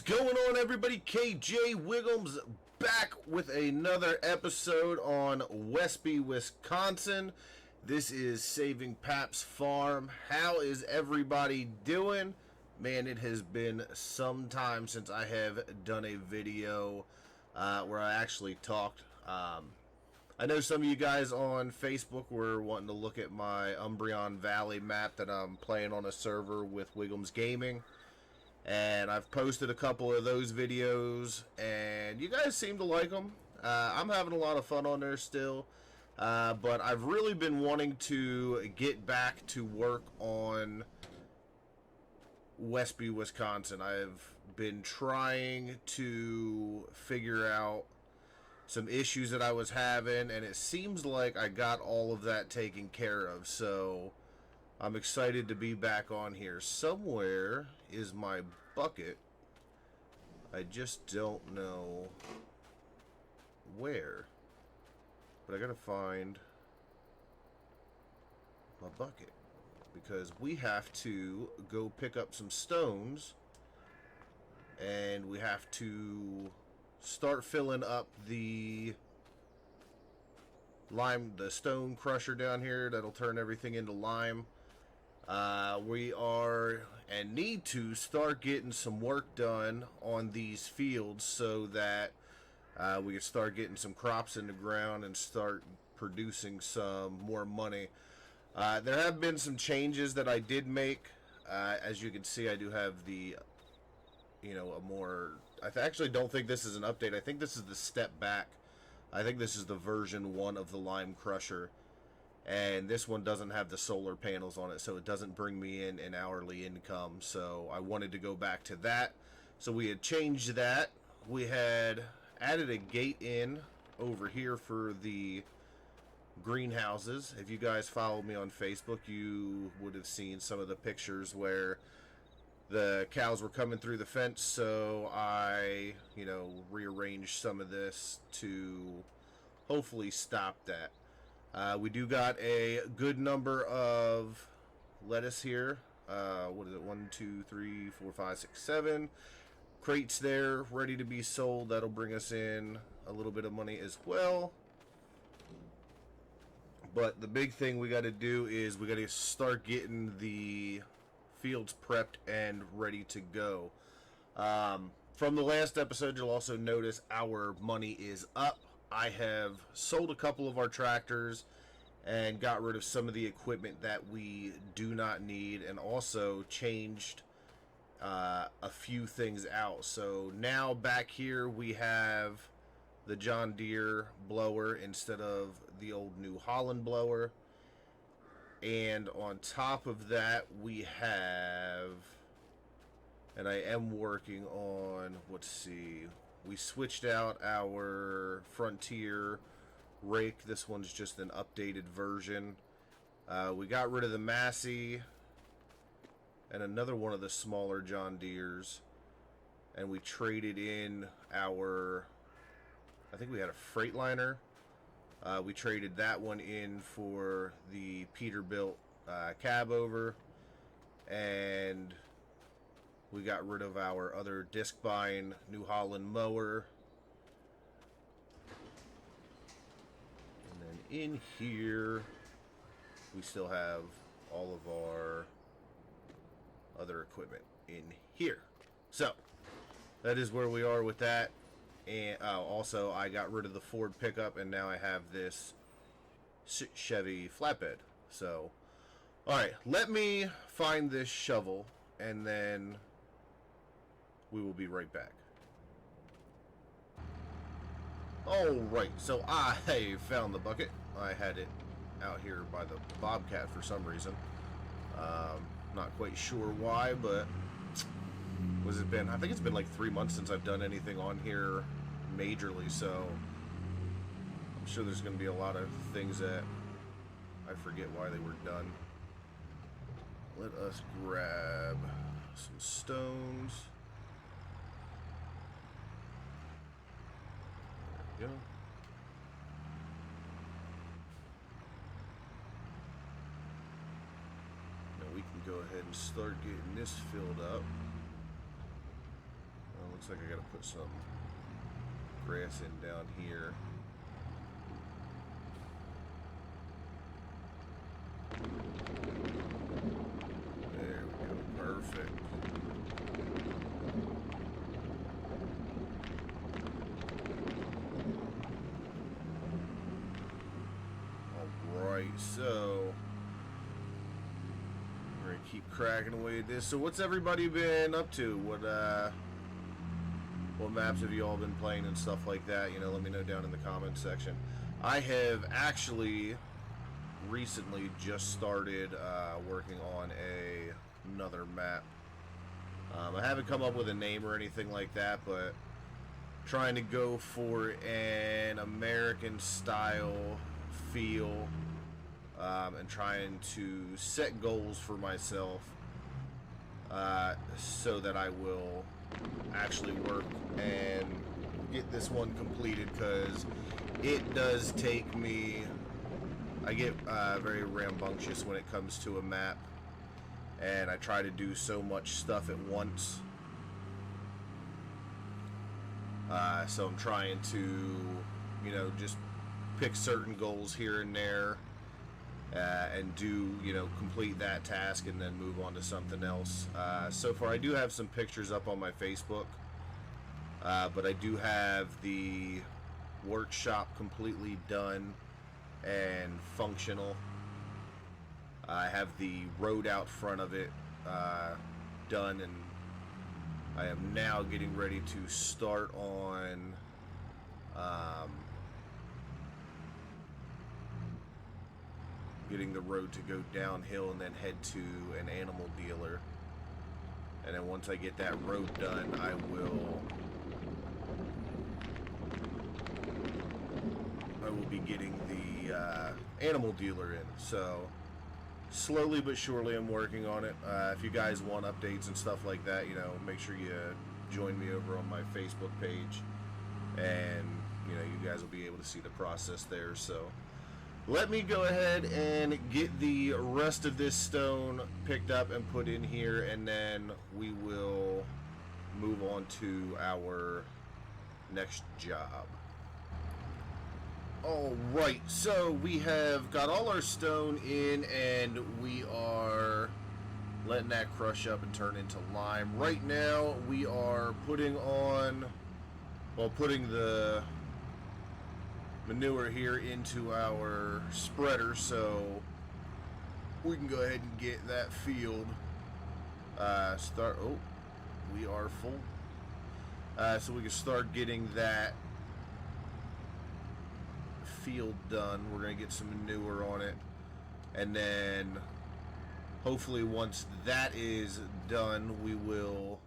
Going on, everybody? KJ Wiggums back with another episode on Westby, Wisconsin. This is Saving Paps Farm. How is everybody doing? Man, it has been some time since I have done a video where I actually talked. I know some of you guys on Facebook were wanting to look at my Umbreon Valley map that I'm playing on a server with Wiggums Gaming. And I've posted a couple of those videos, and you guys seem to like them. I'm having a lot of fun on there still. But I've really been wanting to get back to work on Westby, Wisconsin. I've been trying to figure out some issues that I was having, and it seems like I got all of that taken care of. So I'm excited to be back on here. Somewhere is my bucket. I just don't know where. But I gotta find my bucket, because we have to go pick up some stones, and we have to start filling up the lime, the stone crusher down here that'll turn everything into lime. We are and need to start getting some work done on these fields so that we can start getting some crops in the ground and start producing some more money. There have been some changes that I did make. As you can see, I do have the, a more... I actually don't think this is an update. I think this is the step back. I think this is the version 1 of the lime crusher. And this one doesn't have the solar panels on it, so it doesn't bring me in an hourly income. So I wanted to go back to that. So we had changed that. We had added a gate in over here for the greenhouses. If you guys follow me on Facebook, you would have seen some of the pictures where the cows were coming through the fence. So I, rearranged some of this to hopefully stop that. We do got a good number of lettuce here. What is it? 1, 2, 3, 4, 5, 6, 7 crates there ready to be sold. That'll bring us in a little bit of money as well. But the big thing we got to do is we got to start getting the fields prepped and ready to go. From the last episode, you'll also notice our money is up. I have sold a couple of our tractors and got rid of some of the equipment that we do not need, and also changed a few things out. So now back here we have the John Deere blower instead of the old New Holland blower. And on top of that we have, and I am working on, let's see, we switched out our Frontier rake. This one's just an updated version. We got rid of the Massey and another one of the smaller John Deeres, and we traded in our, I think we had a Freightliner. We traded that one in for the Peterbilt cab over, and we got rid of our other disc bind New Holland mower. And then in here, we still have all of our other equipment in here. So, that is where we are with that. And also, I got rid of the Ford pickup, and now I have this Chevy flatbed. So, alright, let me find this shovel, and then we will be right back. Alright, so I found the bucket. I had it out here by the Bobcat for some reason. Not quite sure why, but was it been? I think it's been like 3 months since I've done anything on here majorly, so I'm sure there's going to be a lot of things that I forget why they were done. Let us grab some stones. There we go. Now we can go ahead and start getting this filled up. Looks like I gotta put some grass in down here. There we go, perfect. Alright, so we're gonna keep cracking away at this. So what's everybody been up to? What maps have you all been playing and stuff like that? You know, let me know down in the comments section. I have actually recently just started working on another map. I haven't come up with a name or anything like that, but trying to go for an American style feel, and trying to set goals for myself so that I will actually work and get this one completed, because it does take me, I get very rambunctious when it comes to a map, and I try to do so much stuff at once. So I'm trying to, you know, just pick certain goals here and there, and do, you know, complete that task and then move on to something else. So far I do have some pictures up on my Facebook, but I do have the workshop completely done and functional. I have the road out front of it done, and I am now getting ready to start on getting the road to go downhill and then head to an animal dealer. And then once I get that road done, I will be getting the animal dealer in. So slowly but surely I'm working on it. If you guys want updates and stuff like that, you know, make sure you join me over on my Facebook page, and you know, you guys will be able to see the process there. So let me go ahead and get the rest of this stone picked up and put in here, and then we will move on to our next job. Alright, so we have got all our stone in, and we are letting that crush up and turn into lime. Right now we are putting the manure here into our spreader, so we can go ahead and get that field we are full, so we can start getting that field done. We're gonna get some manure on it, and then hopefully once that is done, we will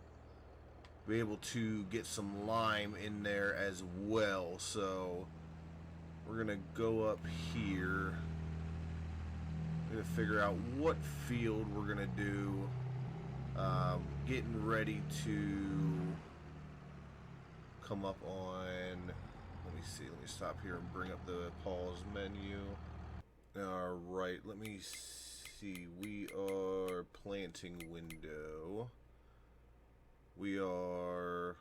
be able to get some lime in there as well. So we're gonna go up here. We're gonna figure out what field we're gonna do. Getting ready to come up on, let me see, let me stop here and bring up the pause menu. Alright, let me see, we are planting window. We are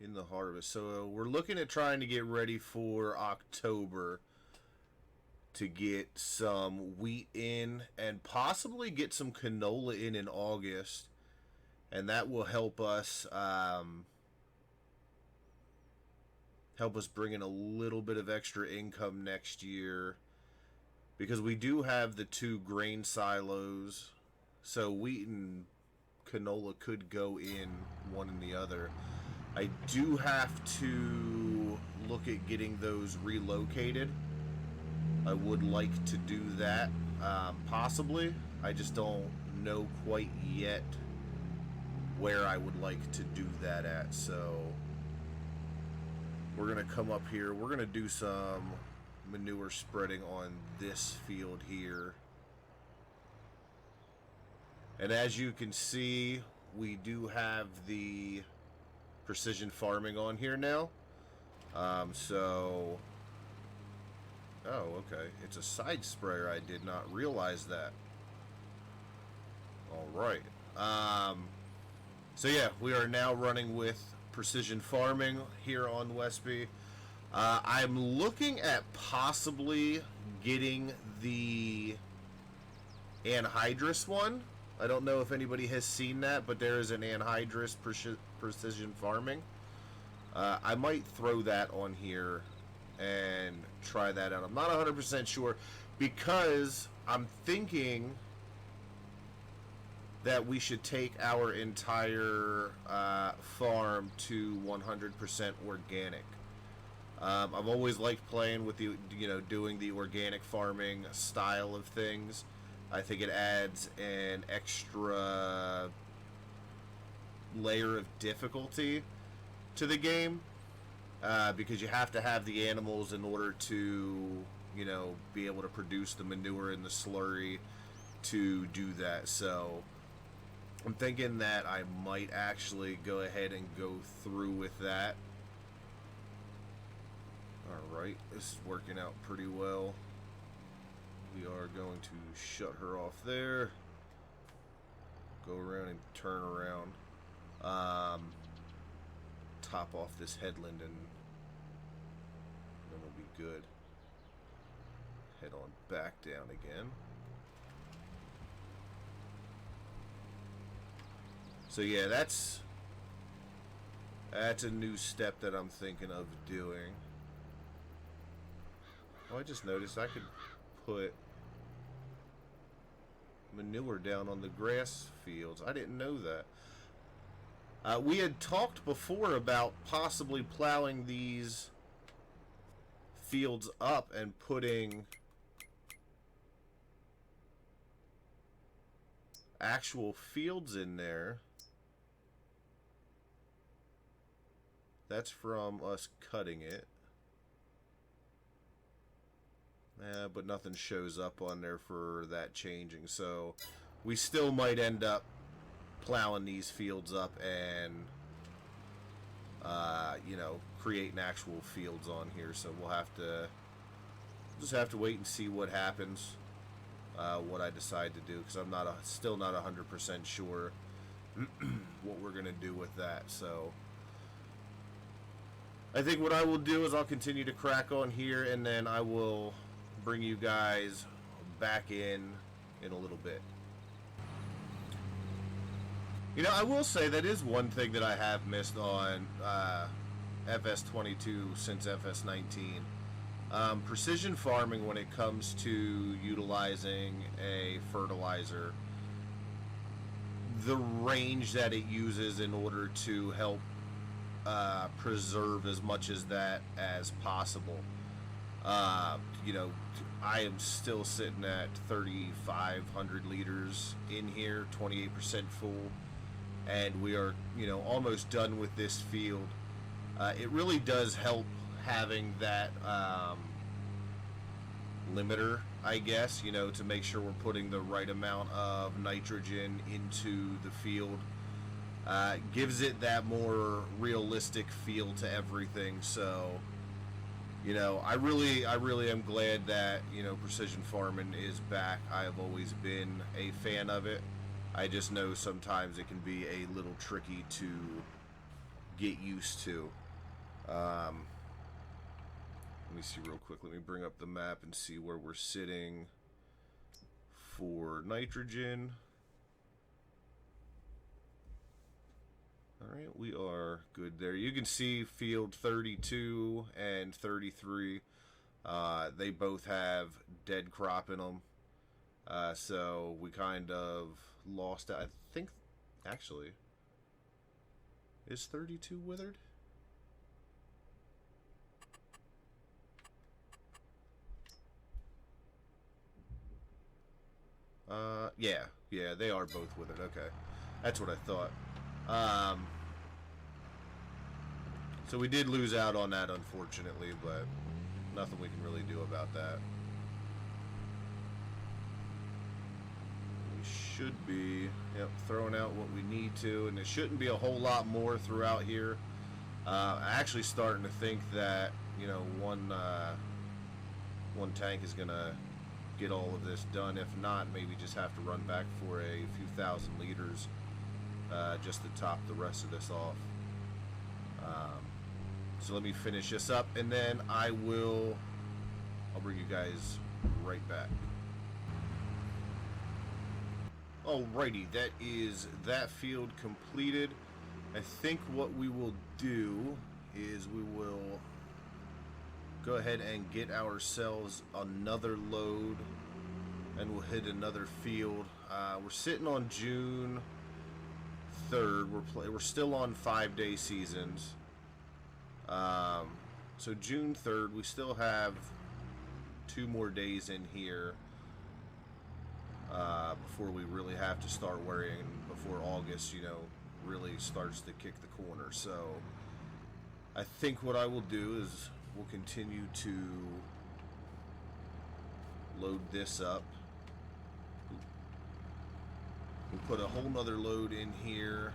in the harvest. So we're looking at trying to get ready for October to get some wheat in and possibly get some canola in August. And that will help us bring in a little bit of extra income next year, because we do have the 2 grain silos, so wheat and canola could go in one and the other. I do have to look at getting those relocated. I would like to do that, possibly. I just don't know quite yet where I would like to do that at. So we're gonna come up here, we're gonna do some manure spreading on this field here, and as you can see, we do have the precision farming on here now. Oh, okay, it's a side sprayer. I did not realize that. All right. So yeah, we are now running with precision farming here on Westby. I'm looking at possibly getting the anhydrous one. I don't know if anybody has seen that, but there is an anhydrous precision farming. I might throw that on here and try that out. I'm not 100% sure because I'm thinking that we should take our entire farm to 100% organic. I've always liked playing with the, doing the organic farming style of things. I think it adds an extra layer of difficulty to the game because you have to have the animals in order to, be able to produce the manure and the slurry to do that. So I'm thinking that I might actually go ahead and go through with that. Alright, this is working out pretty well. We are going to shut her off there. Go around and turn around. Top off this headland and then we'll be good. Head on back down again. So yeah, that's a new step that I'm thinking of doing. Oh, I just noticed I could put manure down on the grass fields. I didn't know that. We had talked before about possibly plowing these fields up and putting actual fields in there. That's from us cutting it. But nothing shows up on there for that changing, so we still might end up plowing these fields up and creating actual fields on here. So we'll just have to wait and see what happens, what I decide to do, because I'm still not 100% sure what we're gonna do with that. So I think what I will do is I'll continue to crack on here, and then I will bring you guys back in a little bit. I will say that is one thing that I have missed on FS22 since FS19. Precision farming, when it comes to utilizing a fertilizer, the range that it uses in order to help preserve as much as that as possible. I am still sitting at 3,500 liters in here, 28% full, and we are, almost done with this field. It really does help having that limiter, I guess, to make sure we're putting the right amount of nitrogen into the field. Gives it that more realistic feel to everything. So I really am glad that, precision farming is back. I have always been a fan of it. I just know sometimes it can be a little tricky to get used to. Let me see real quick. Let me bring up the map and see where we're sitting for nitrogen. Alright, we are good there. You can see field 32 and 33. They both have dead crop in them. So we kind of lost it. I think, actually, is 32 withered? Yeah, they are both withered. Okay, that's what I thought. So we did lose out on that, unfortunately, but nothing we can really do about that. We should be, throwing out what we need to, and there shouldn't be a whole lot more throughout here. I'm actually starting to think that, one tank is gonna get all of this done. If not, maybe just have to run back for a few thousand liters just to top the rest of this off. So let me finish this up, and then I'll bring you guys right back. Alrighty, that is that field completed. I think what we will do is we will go ahead and get ourselves another load, and we'll hit another field. We're sitting on June 3rd. We're still on 5-day seasons. So June 3rd, we still have 2 more days in here before we really have to start worrying, before August, really starts to kick the corner. So I think what I will do is we'll continue to load this up. We'll put a whole nother load in here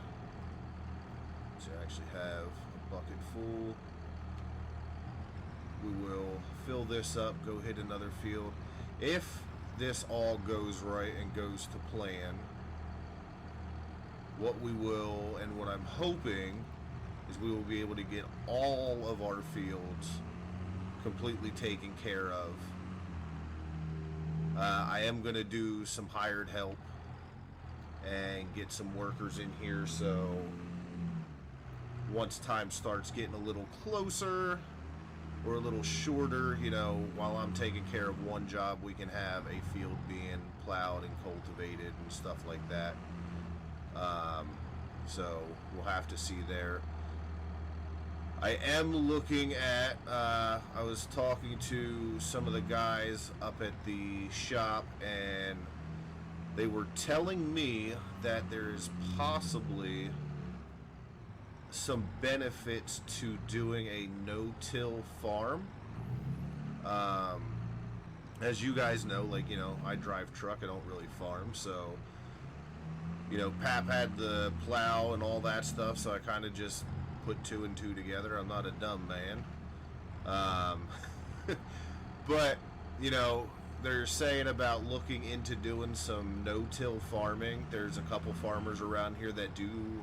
to actually have a bucket full. We will fill this up, go hit another field. If this all goes right and goes to plan, what we will, and what I'm hoping, is we will be able to get all of our fields completely taken care of. I am going to do some hired help and get some workers in here, so once time starts getting a little closer or a little shorter, while I'm taking care of one job, we can have a field being plowed and cultivated and stuff like that. So we'll have to see there. I am looking at, I was talking to some of the guys up at the shop, and they were telling me that there's possibly some benefits to doing a no-till farm. As you guys know, I drive truck, I don't really farm, so Pap had the plow and all that stuff, so I kind of just put 2 and 2 together. I'm not a dumb man. But they're saying about looking into doing some no-till farming. There's a couple farmers around here that do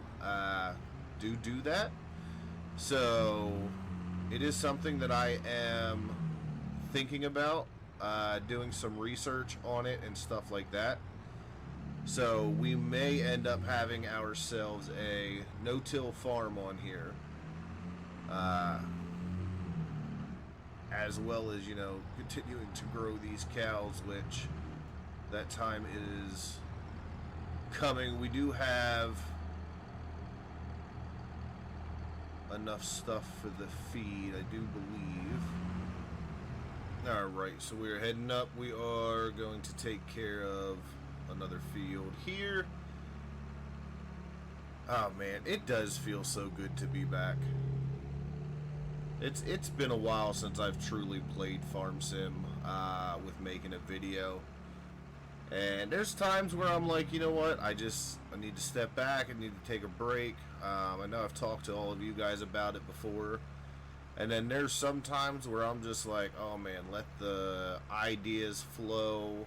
that. So it is something that I am thinking about, doing some research on it and stuff like that. So we may end up having ourselves a no-till farm on here, as well as continuing to grow these cows, which that time is coming. We do have enough stuff for the feed, I do believe. Alright, so we're heading up. We are going to take care of another field here. Oh man, it does feel so good to be back. It's been a while since I've truly played Farm Sim with making a video. And there's times where I'm like, you know what, I need to step back, I need to take a break. I know I've talked to all of you guys about it before. And then there's some times where I'm just like, oh man, let the ideas flow.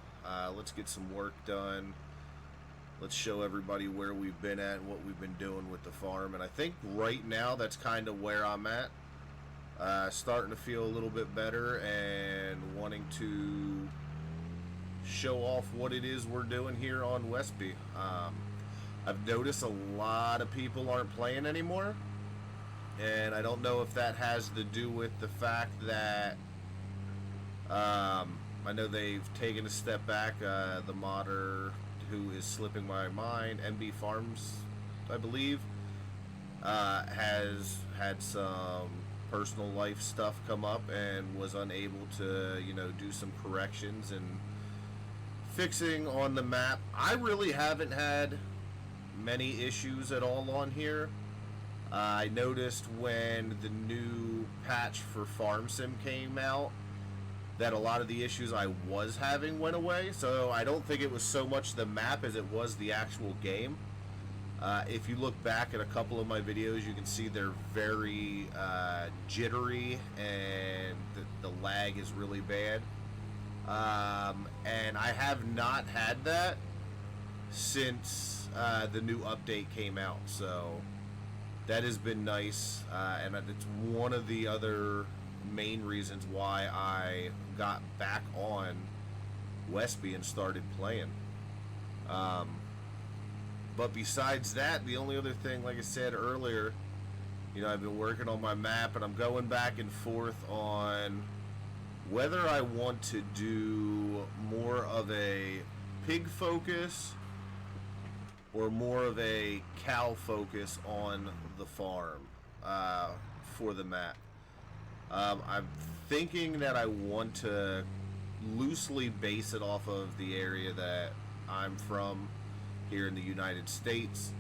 Let's get some work done. Let's show everybody where we've been at and what we've been doing with the farm. And I think right now that's kind of where I'm at. Starting to feel a little bit better and wanting to show off what it is we're doing here on Westby. I've noticed a lot of people aren't playing anymore, and I don't know if that has to do with the fact that I know they've taken a step back. The modder who is slipping my mind, MB Farms, I believe, has had some personal life stuff come up and was unable to do some corrections and fixing on the map. I really haven't had many issues at all on here. I noticed when the new patch for Farm Sim came out that a lot of the issues I was having went away, so I don't think it was so much the map as it was the actual game. If you look back at a couple of my videos, you can see they're very jittery, and the lag is really bad. And I have not had that since the new update came out, so that has been nice, and it's one of the other main reasons why I got back on Westby and started playing. Um, but besides that, the only other thing, like I said earlier, I've been working on my map, and I'm going back and forth on whether I want to do more of a pig focus or more of a cow focus on the farm for the map. I'm thinking that I want to loosely base it off of the area that I'm from here in the United States.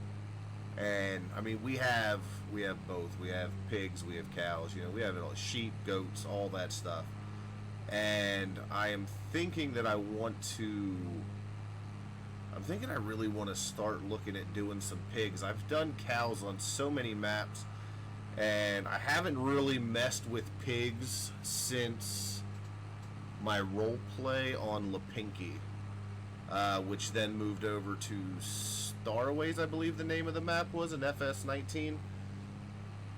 And I mean, we have both. We have pigs, we have cows, we have sheep, goats, all that stuff. And I am thinking that I really want to start looking at doing some pigs. I've done cows on so many maps, and I haven't really messed with pigs since my role play on Lapinky, which then moved over to Starways, I believe the name of the map was, in FS19.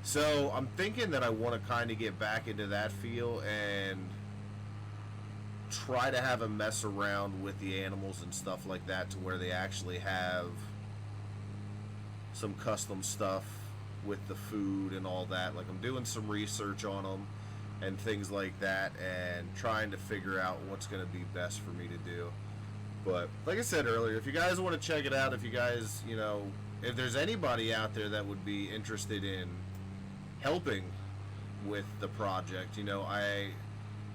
So I'm thinking that I want to kind of get back into that feel and try to have a mess around with the animals and stuff like that, to where they actually have some custom stuff with the food and all that. Like, I'm doing some research on them and things like that, and trying to figure out what's going to be best for me to do. But like I said earlier, if you guys want to check it out, if you guys, if there's anybody out there that would be interested in helping with the project, I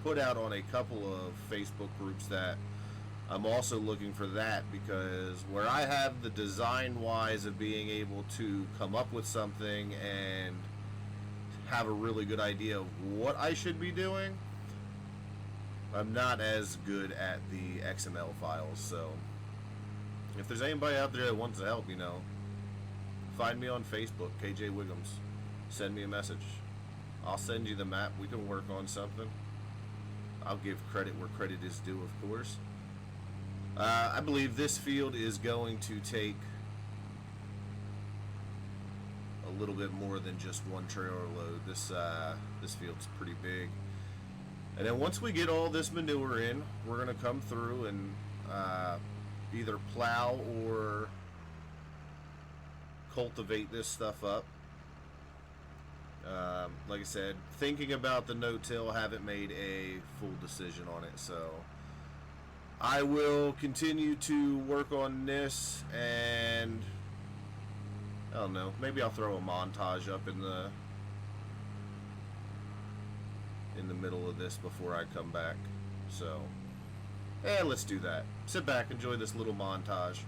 put out on a couple of Facebook groups that I'm also looking for that, because where I have the design wise of being able to come up with something and have a really good idea of what I should be doing, I'm not as good at the XML files. So if there's anybody out there that wants to help, find me on Facebook, KJ Wiggums. Send me a message. I'll send you the map. We can work on something. I'll give credit where credit is due, of course. I believe this field is going to take a little bit more than just one trailer load. This field's pretty big. And then once we get all this manure in, we're going to come through and either plow or cultivate this stuff up. Like I said, thinking about the no-till, haven't made a full decision on it, so I will continue to work on this, and I don't know, maybe I'll throw a montage up in the middle of this before I come back. So let's do that. Sit back, enjoy this little montage.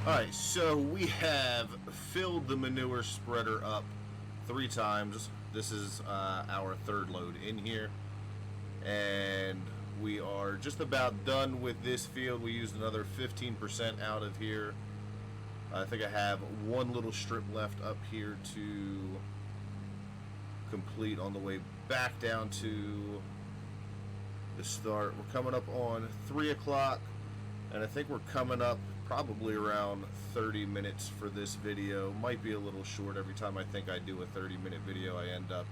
Alright, so we have filled the manure spreader up 3 times. This is our 3rd load in here. And we are just about done with this field. We used another 15% out of here. I think I have one little strip left up here to complete on the way back down to the start. We're coming up on 3 o'clock, and I think we're coming up probably around 30 minutes for this video. Might be a little short. Every time I think I do a 30-minute video, I end up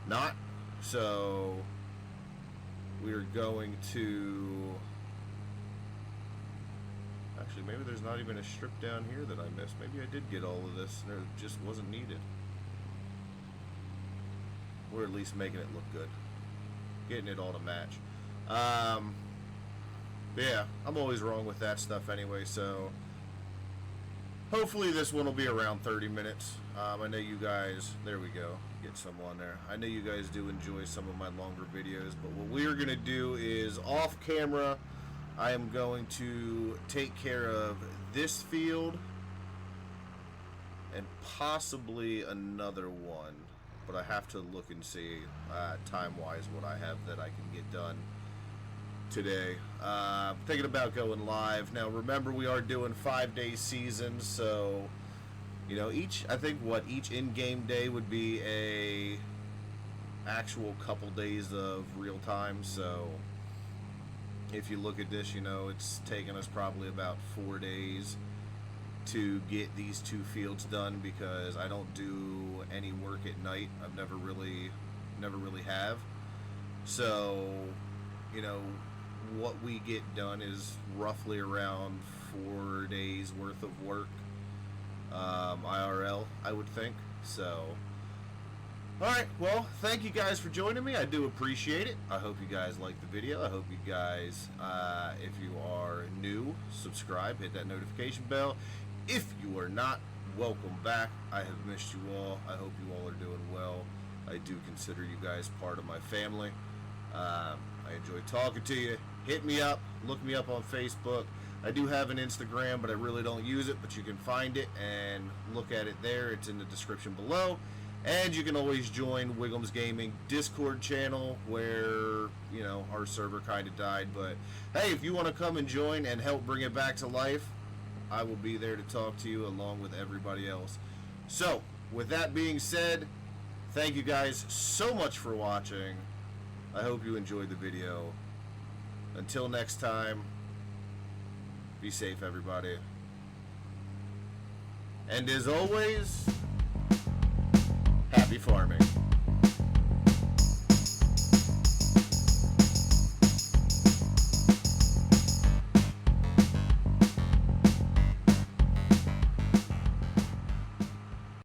not. So we are going to... Actually, maybe there's not even a strip down here that I missed. Maybe I did get all of this, and it just wasn't needed. We're at least making it look good. Getting it all to match. Yeah, I'm always wrong with that stuff anyway, so... Hopefully this one will be around 30 minutes. I know you guys... There we go. Get some on there. I know you guys do enjoy some of my longer videos, but what we're going to do is, off camera, I am going to take care of this field and possibly another one. But I have to look and see time-wise what I have that I can get done today. Thinking about going live. Now remember, we are doing 5-day seasons, so you know, each in-game day would be a actual couple days of real time. So if you look at this, you know, it's taken us probably about 4 days to get these 2 fields done, because I don't do any work at night. I've never really have. So, you know, what we get done is roughly around 4 days worth of work, IRL, I would think. So, alright, well, thank you guys for joining me. I do appreciate it. I hope you guys liked the video. I hope you guys, if you are new, subscribe, hit that notification bell. If you are not, welcome back. I have missed you all. I hope you all are doing well. I do consider you guys part of my family. I enjoy talking to you. Hit me up. Look me up on Facebook. I do have an Instagram, but I really don't use it. But you can find it and look at it there. It's in the description below. And you can always join Wiggum's Gaming Discord channel, where, you know, our server kind of died. But, hey, if you want to come and join and help bring it back to life, I will be there to talk to you along with everybody else. So, with that being said, thank you guys so much for watching. I hope you enjoyed the video. Until next time, be safe, everybody. And as always, happy farming.